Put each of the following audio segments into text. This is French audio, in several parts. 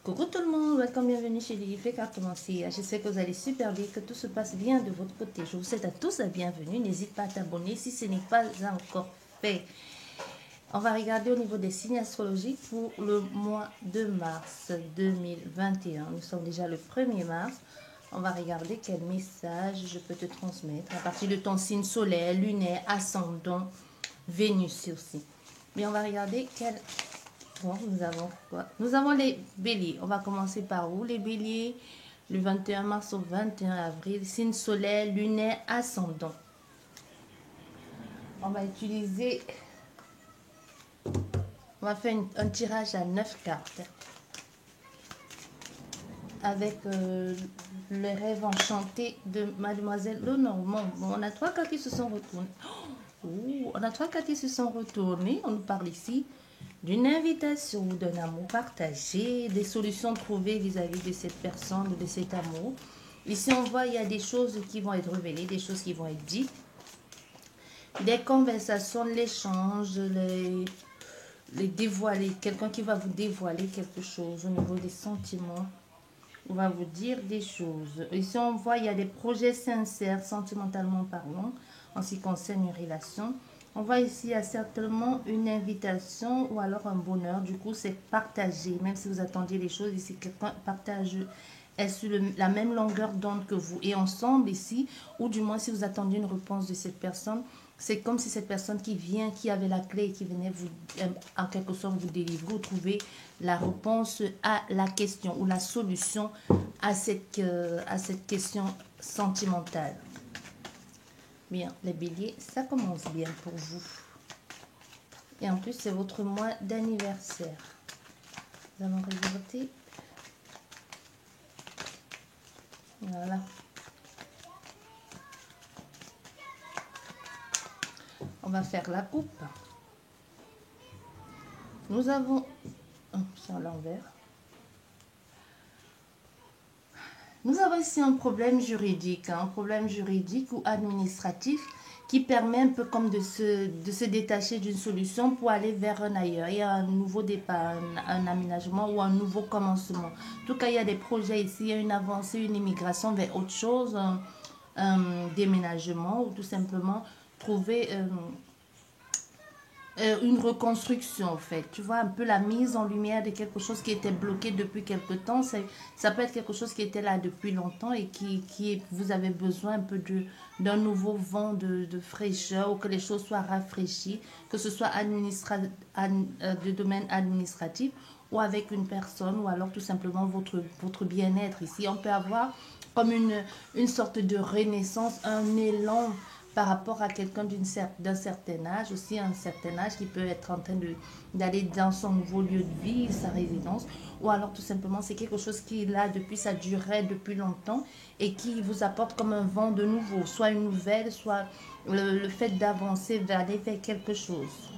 Coucou tout le monde, welcome, bienvenue chez Lily Carte Commencer. J'espère que vous allez super bien, que tout se passe bien de votre côté. Je vous souhaite à tous la bienvenue. N'hésite pas à t'abonner si ce n'est pas encore fait. On va regarder au niveau des signes astrologiques pour le mois de mars 2021. Nous sommes déjà le 1er mars. On va regarder quel message je peux te transmettre à partir de ton signe solaire, lunaire, ascendant, Vénus aussi. Mais on va regarder quel... Bon, nous avons quoi? Nous avons les béliers. On va commencer par où? Les béliers, le 21 mars au 21 avril, signe solaire, lunaire, ascendant. On va utiliser... On va faire un tirage à 9 cartes. Avec le rêve enchanté de Mademoiselle Lenormand. Bon, on a 3 cartes qui se sont retournées. Oh, on a 3 cartes qui se sont retournées. On nous parle ici d'une invitation, d'un amour partagé, des solutions trouvées vis-à-vis de cette personne, de cet amour. Ici, on voit il y a des choses qui vont être révélées, des choses qui vont être dites, des conversations, l'échange, les dévoiler, quelqu'un qui va vous dévoiler quelque chose au niveau des sentiments. On va vous dire des choses. Ici, on voit il y a des projets sincères, sentimentalement parlant, en ce qui concerne une relation. On voit ici, il y a certainement une invitation ou alors un bonheur. Du coup, c'est partagé. Même si vous attendiez les choses, ici, quelqu'un partage, est sur la même longueur d'onde que vous. Et ensemble ici, ou du moins si vous attendiez une réponse de cette personne, c'est comme si cette personne qui vient, qui avait la clé et qui venait vous, en quelque sorte, vous délivrer ou trouver la réponse à la question ou la solution à cette question sentimentale. Bien, les béliers, ça commence bien pour vous. Et en plus, c'est votre mois d'anniversaire. Nous allons regarder. Voilà. On va faire la coupe. Nous avons... Oh, c'est à l'envers. Nous avons ici un problème juridique ou administratif qui permet un peu comme de se détacher d'une solution pour aller vers un ailleurs. Il y a un nouveau départ, un aménagement ou un nouveau commencement. En tout cas, il y a des projets ici, il y a une avancée, une immigration vers autre chose, un déménagement ou tout simplement trouver... une reconstruction en fait, tu vois, un peu la mise en lumière de quelque chose qui était bloqué depuis quelque temps. Ça peut être quelque chose qui était là depuis longtemps et vous avez besoin un peu d'un nouveau vent de fraîcheur, ou que les choses soient rafraîchies, que ce soit de domaine administratif ou avec une personne, ou alors tout simplement votre bien-être. Ici on peut avoir comme une sorte de renaissance, un élan par rapport à quelqu'un d'un certain âge, aussi un certain âge qui peut être en train d'aller dans son nouveau lieu de vie, sa résidence, ou alors tout simplement c'est quelque chose qui est là depuis sa durée, depuis longtemps, et qui vous apporte comme un vent de nouveau, soit une nouvelle, soit le fait d'avancer, d'aller vers quelque chose.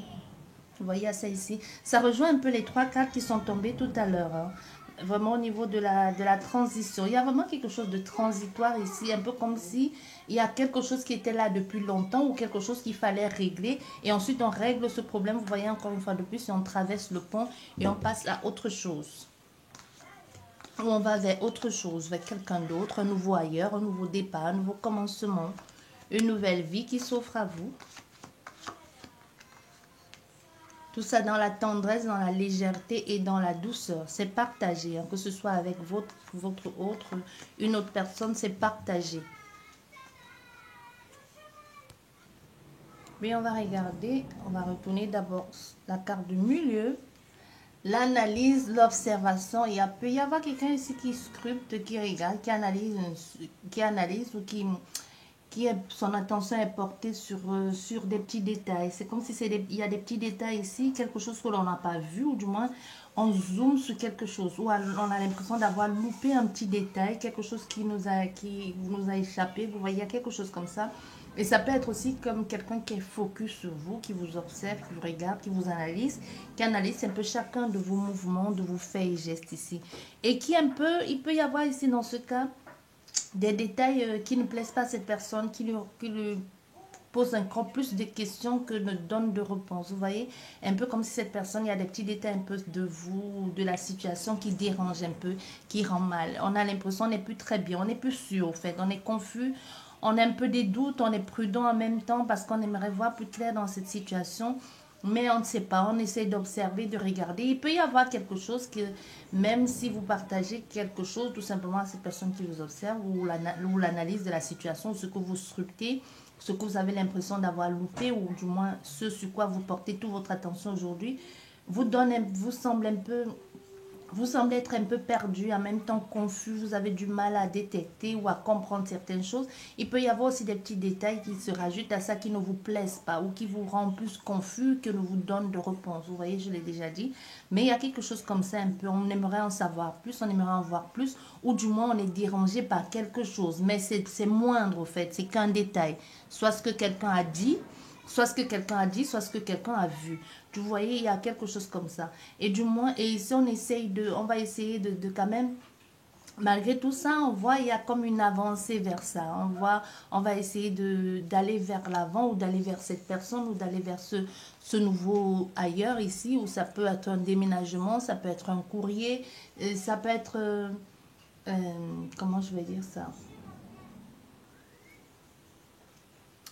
Vous voyez ça ici, ça rejoint un peu les 3 cartes qui sont tombées tout à l'heure, hein. Vraiment au niveau de la transition. Il y a vraiment quelque chose de transitoire ici, un peu comme si il y a quelque chose qui était là depuis longtemps ou quelque chose qu'il fallait régler. Et ensuite, on règle ce problème. Vous voyez encore une fois de plus, et on traverse le pont et on passe à autre chose. Ou on va vers autre chose, vers quelqu'un d'autre, un nouveau ailleurs, un nouveau départ, un nouveau commencement, une nouvelle vie qui s'offre à vous. Tout ça dans la tendresse, dans la légèreté et dans la douceur. C'est partagé, hein, que ce soit avec une autre personne, c'est partagé. Mais on va regarder, on va retourner d'abord la carte du milieu. L'analyse, l'observation. Il peut y avoir quelqu'un ici qui scrute, qui regarde, qui analyse ou son attention est portée sur des petits détails. C'est comme si il y a des petits détails ici, quelque chose que l'on n'a pas vu, ou du moins on zoome sur quelque chose, ou on a l'impression d'avoir loupé un petit détail, quelque chose qui nous a échappé. Vous voyez, il y a quelque chose comme ça. Et ça peut être aussi comme quelqu'un qui est focus sur vous, qui vous observe, qui vous regarde, qui vous analyse, qui analyse un peu chacun de vos mouvements, de vos faits et gestes ici. Et il peut y avoir ici dans ce cas des détails qui ne plaisent pas à cette personne, qui lui pose encore plus de questions que ne donne de réponses. Vous voyez, un peu comme si cette personne, il y a des petits détails un peu de vous, de la situation qui dérange un peu, qui rend mal. On a l'impression qu'on n'est plus très bien, on n'est plus sûr, en fait, on est confus. On a un peu des doutes, on est prudent en même temps parce qu'on aimerait voir plus clair dans cette situation. Mais on ne sait pas, on essaie d'observer, de regarder. Il peut y avoir quelque chose que, même si vous partagez quelque chose, tout simplement à cette personne qui vous observe, ou l'analyse de la situation, ce que vous scrutez, ce que vous avez l'impression d'avoir loupé, ou du moins ce sur quoi vous portez toute votre attention aujourd'hui, vous semble un peu vous semblez être un peu perdu, en même temps confus, vous avez du mal à détecter ou à comprendre certaines choses. Il peut y avoir aussi des petits détails qui se rajoutent à ça qui ne vous plaisent pas ou qui vous rendent plus confus que ne vous donnent de réponse. Vous voyez, je l'ai déjà dit. Mais il y a quelque chose comme ça un peu, on aimerait en savoir plus, on aimerait en voir plus, ou du moins on est dérangé par quelque chose. Mais c'est moindre au fait, c'est qu'un détail. Soit ce que quelqu'un a dit, soit ce que quelqu'un a dit, soit ce que quelqu'un a vu. Vous voyez, il y a quelque chose comme ça. Et du moins, et ici, on va essayer de quand même, malgré tout ça, on voit, il y a comme une avancée vers ça. On va essayer d'aller vers l'avant ou d'aller vers cette personne ou d'aller vers ce nouveau ailleurs ici, où ça peut être un déménagement, ça peut être un courrier, ça peut être, comment je vais dire ça?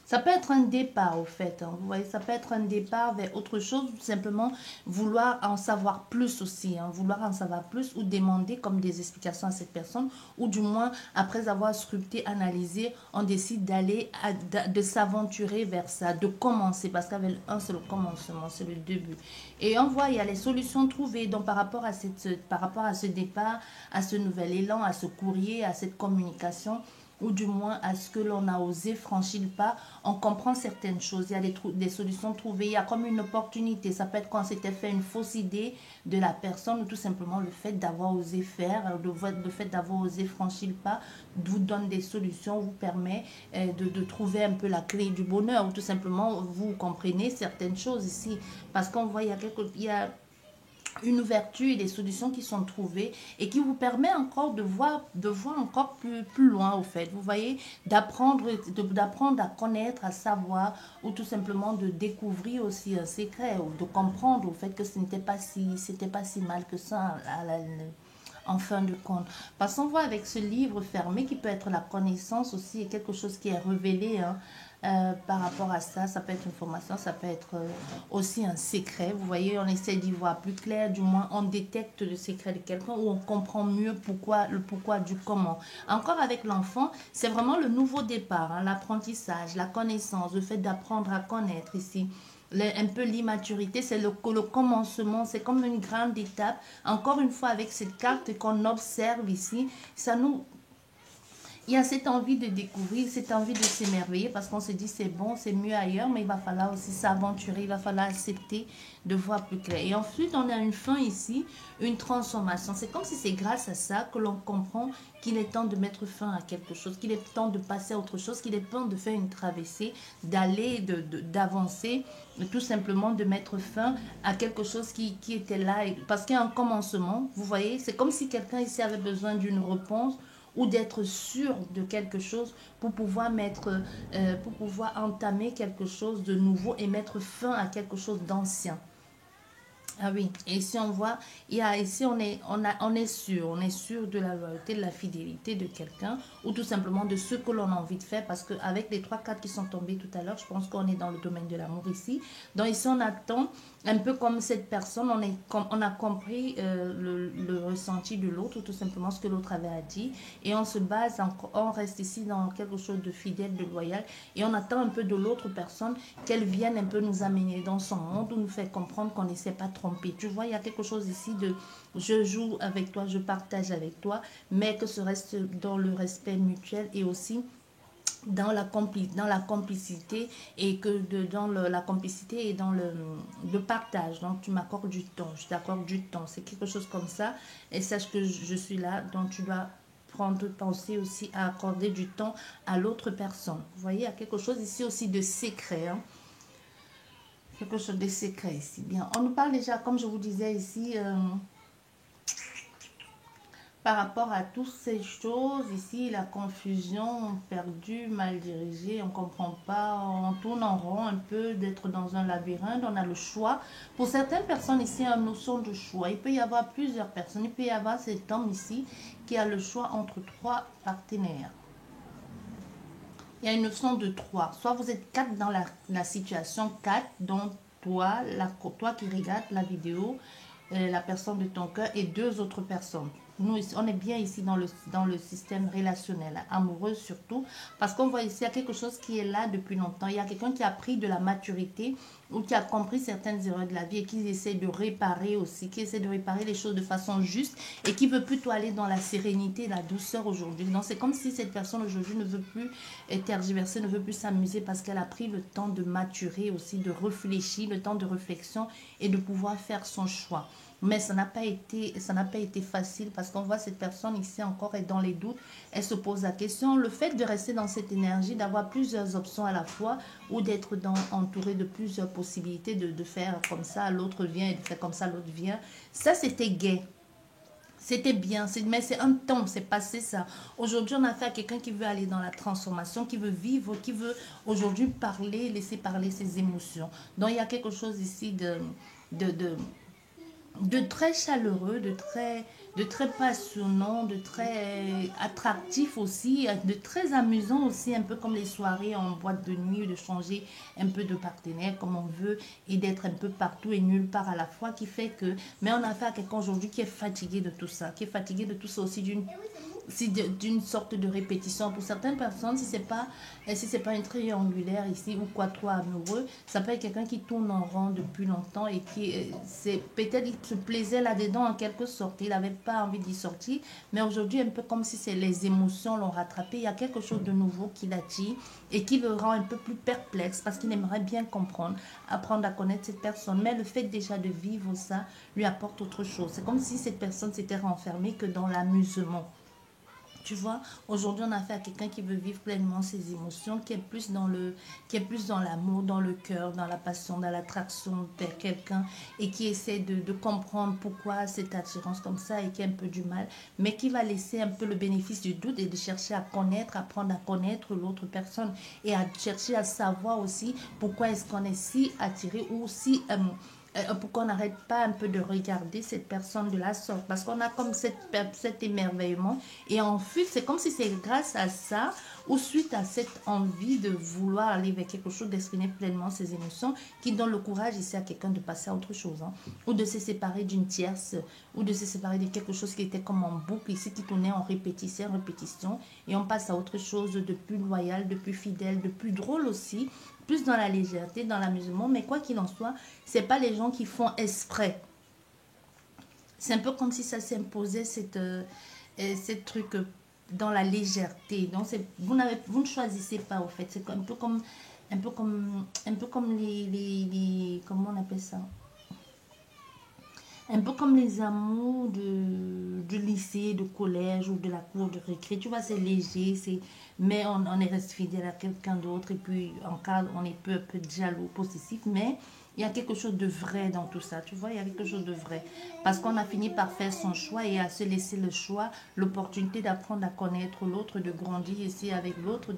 Ça peut être un départ au fait, hein. Vous voyez, ça peut être un départ vers autre chose, tout simplement vouloir en savoir plus aussi, hein, vouloir en savoir plus ou demander comme des explications à cette personne, ou du moins après avoir scruté, analysé, on décide de s'aventurer vers ça, de commencer, parce qu'avec un c'est le commencement, c'est le début. Et on voit, il y a les solutions trouvées, donc par rapport à ce départ, à ce nouvel élan, à ce courrier, à cette communication, ou du moins à ce que l'on a osé franchir le pas, on comprend certaines choses. Il y a des solutions trouvées, il y a comme une opportunité. Ça peut être quand c'était fait une fausse idée de la personne, ou tout simplement le fait d'avoir osé faire, le fait d'avoir osé franchir le pas, vous donne des solutions, vous permet de trouver un peu la clé du bonheur, ou tout simplement vous comprenez certaines choses ici. Parce qu'on voit, il y a une ouverture et des solutions qui sont trouvées et qui vous permet encore de voir encore plus loin au fait. Vous voyez, d'apprendre à connaître, à savoir ou tout simplement de découvrir aussi un secret ou de comprendre au fait que c'était pas si mal que ça en fin de compte. Parce qu'on voit avec ce livre fermé qui peut être la connaissance aussi et quelque chose qui est révélé, hein, par rapport à ça. Ça peut être une formation, ça peut être aussi un secret. Vous voyez, on essaie d'y voir plus clair, du moins on détecte le secret de quelqu'un ou on comprend mieux le pourquoi du comment. Encore avec l'enfant, c'est vraiment le nouveau départ, hein, l'apprentissage, la connaissance, le fait d'apprendre à connaître ici. Un peu l'immaturité, c'est le commencement, c'est comme une grande étape. Encore une fois, avec cette carte qu'on observe ici, ça nous il y a cette envie de découvrir, cette envie de s'émerveiller parce qu'on se dit c'est bon, c'est mieux ailleurs, mais il va falloir aussi s'aventurer, il va falloir accepter de voir plus clair. Et ensuite, on a une fin ici, une transformation. C'est comme si c'est grâce à ça que l'on comprend qu'il est temps de mettre fin à quelque chose, qu'il est temps de passer à autre chose, qu'il est temps de faire une traversée, d'aller, d'avancer, tout simplement de mettre fin à quelque chose qui était là. Parce qu'il y a un commencement, vous voyez, c'est comme si quelqu'un ici avait besoin d'une réponse ou d'être sûr de quelque chose pour pouvoir entamer quelque chose de nouveau et mettre fin à quelque chose d'ancien. Ah oui, et ici on voit, ici on est sûr de la loyauté, de la fidélité de quelqu'un ou tout simplement de ce que l'on a envie de faire parce qu'avec les trois cartes qui sont tombées tout à l'heure, je pense qu'on est dans le domaine de l'amour ici. Donc ici on attend un peu comme cette personne, on a compris le ressenti de l'autre ou tout simplement ce que l'autre avait à dire et on se base, on reste ici dans quelque chose de fidèle, de loyal et on attend un peu de l'autre personne qu'elle vienne un peu nous amener dans son monde ou nous faire comprendre qu'on ne s'est pas trompé. Tu vois, il y a quelque chose ici de je joue avec toi, je partage avec toi, mais que ce reste dans le respect mutuel et aussi dans la complicité et que dans la complicité et dans le partage. Donc tu m'accordes du temps, je t'accorde du temps. C'est quelque chose comme ça. Et sache que je suis là, donc tu dois penser aussi à accorder du temps à l'autre personne. Vous voyez, il y a quelque chose ici aussi de secret, hein. Quelque chose de secret ici. Bien, on nous parle déjà, comme je vous disais ici, par rapport à toutes ces choses, ici, la confusion, perdu, mal dirigé, on ne comprend pas, on tourne en rond un peu, d'être dans un labyrinthe, on a le choix. Pour certaines personnes ici, il y a une notion de choix. Il peut y avoir plusieurs personnes, il peut y avoir cet homme ici qui a le choix entre trois partenaires. Il y a une notion de trois. Soit vous êtes quatre dans la situation, quatre, dont toi, toi qui regardes la vidéo, la personne de ton cœur et deux autres personnes. Nous, on est bien ici dans le système relationnel, amoureux surtout, parce qu'on voit ici, il y a quelque chose qui est là depuis longtemps. Il y a quelqu'un qui a pris de la maturité ou qui a compris certaines erreurs de la vie et qui essaie de réparer aussi, qui essaie de réparer les choses de façon juste et qui veut plutôt aller dans la sérénité, la douceur aujourd'hui. Donc, c'est comme si cette personne aujourd'hui ne veut plus tergiverser, ne veut plus s'amuser parce qu'elle a pris le temps de maturer aussi, de réfléchir, le temps de réflexion et de pouvoir faire son choix. Mais ça n'a pas été facile parce qu'on voit cette personne ici encore est dans les doutes. Elle se pose la question. Le fait de rester dans cette énergie, d'avoir plusieurs options à la fois ou d'être entouré de plusieurs possibilités de faire comme ça, l'autre vient et de faire comme ça, l'autre vient. Ça, c'était gai. C'était bien, mais c'est un temps, c'est passé ça. Aujourd'hui, on a affaire à quelqu'un qui veut aller dans la transformation, qui veut vivre, qui veut aujourd'hui parler, laisser parler ses émotions. Donc, il y a quelque chose ici de très chaleureux, de très passionnant, de très attractif aussi, de très amusant aussi, un peu comme les soirées en boîte de nuit, de changer un peu de partenaire comme on veut et d'être un peu partout et nulle part à la fois, qui fait que, mais on a affaire à quelqu'un aujourd'hui qui est fatigué de tout ça, qui est fatigué de tout ça aussi d'une sorte de répétition. Pour certaines personnes, si c'est pas une triangulaire ici ou quoi, trois amoureux, ça peut être quelqu'un qui tourne en rond depuis longtemps et qui c'est peut-être il se plaisait là-dedans en quelque sorte. Il n'avait pas envie d'y sortir, mais aujourd'hui un peu comme si c'est les émotions l'ont rattrapé. Il y a quelque chose de nouveau qui l'attire et qui le rend un peu plus perplexe parce qu'il aimerait bien comprendre, apprendre à connaître cette personne. Mais le fait déjà de vivre ça lui apporte autre chose. C'est comme si cette personne s'était renfermée que dans l'amusement. Tu vois, aujourd'hui, on a affaire à quelqu'un qui veut vivre pleinement ses émotions, qui est plus dans l'amour, dans le cœur, dans la passion, dans l'attraction vers quelqu'un et qui essaie de comprendre pourquoi cette attirance comme ça et qui a un peu du mal, mais qui va laisser un peu le bénéfice du doute et de chercher à connaître, apprendre à connaître l'autre personne et à chercher à savoir aussi pourquoi est-ce qu'on est si attiré ou si pourquoi on n'arrête pas un peu de regarder cette personne de la sorte parce qu'on a comme cet émerveillement et ensuite c'est comme si c'est grâce à ça ou suite à cette envie de vouloir aller vers quelque chose, d'exprimer pleinement ses émotions qui donne le courage ici à quelqu'un de passer à autre chose ou de se séparer d'une tierce ou de se séparer de quelque chose qui était comme en boucle ici qui tournait en répétition et on passe à autre chose de plus loyal, de plus fidèle, de plus drôle aussi, plus dans la légèreté, dans l'amusement, mais quoi qu'il en soit, c'est pas les gens qui font exprès. C'est un peu comme si ça s'imposait cette truc dans la légèreté. Donc vous ne choisissez pas au fait. C'est un peu comme les comment on appelle ça? Un peu comme les amours du lycée, de collège ou de la cour de récré. Tu vois, c'est léger, mais on est resté fidèle à quelqu'un d'autre. Et puis, en cas, on est peu jaloux, possessif. Mais il y a quelque chose de vrai dans tout ça. Tu vois, il y a quelque chose de vrai. Parce qu'on a fini par faire son choix et à se laisser le choix, l'opportunité d'apprendre à connaître l'autre, de grandir ici avec l'autre,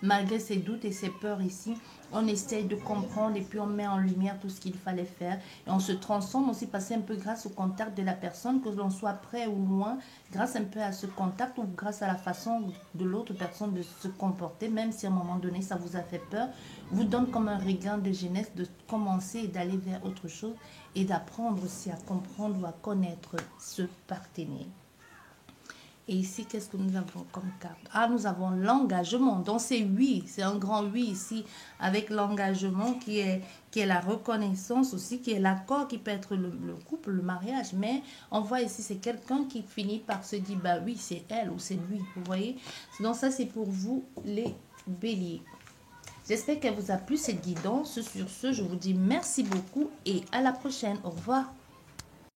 malgré ses doutes et ses peurs ici. On essaye de comprendre et puis on met en lumière tout ce qu'il fallait faire. Et on se transforme aussi, passer un peu grâce au contact de la personne, que l'on soit près ou loin, grâce un peu à ce contact ou grâce à la façon de l'autre personne de se comporter, même si à un moment donné ça vous a fait peur, vous donne comme un regain de jeunesse de commencer et d'aller vers autre chose et d'apprendre aussi à comprendre ou à connaître ce partenaire. Et ici, qu'est-ce que nous avons comme carte? Ah, nous avons l'engagement. Donc, c'est oui, c'est un grand oui ici, avec l'engagement qui est la reconnaissance aussi, qui est l'accord qui peut être le couple, le mariage. Mais on voit ici, c'est quelqu'un qui finit par se dire, bah oui, c'est elle ou c'est lui. Vous voyez? Donc, ça, c'est pour vous, les béliers. J'espère qu'elle vous a plu, cette guidance. Sur ce, je vous dis merci beaucoup et à la prochaine. Au revoir.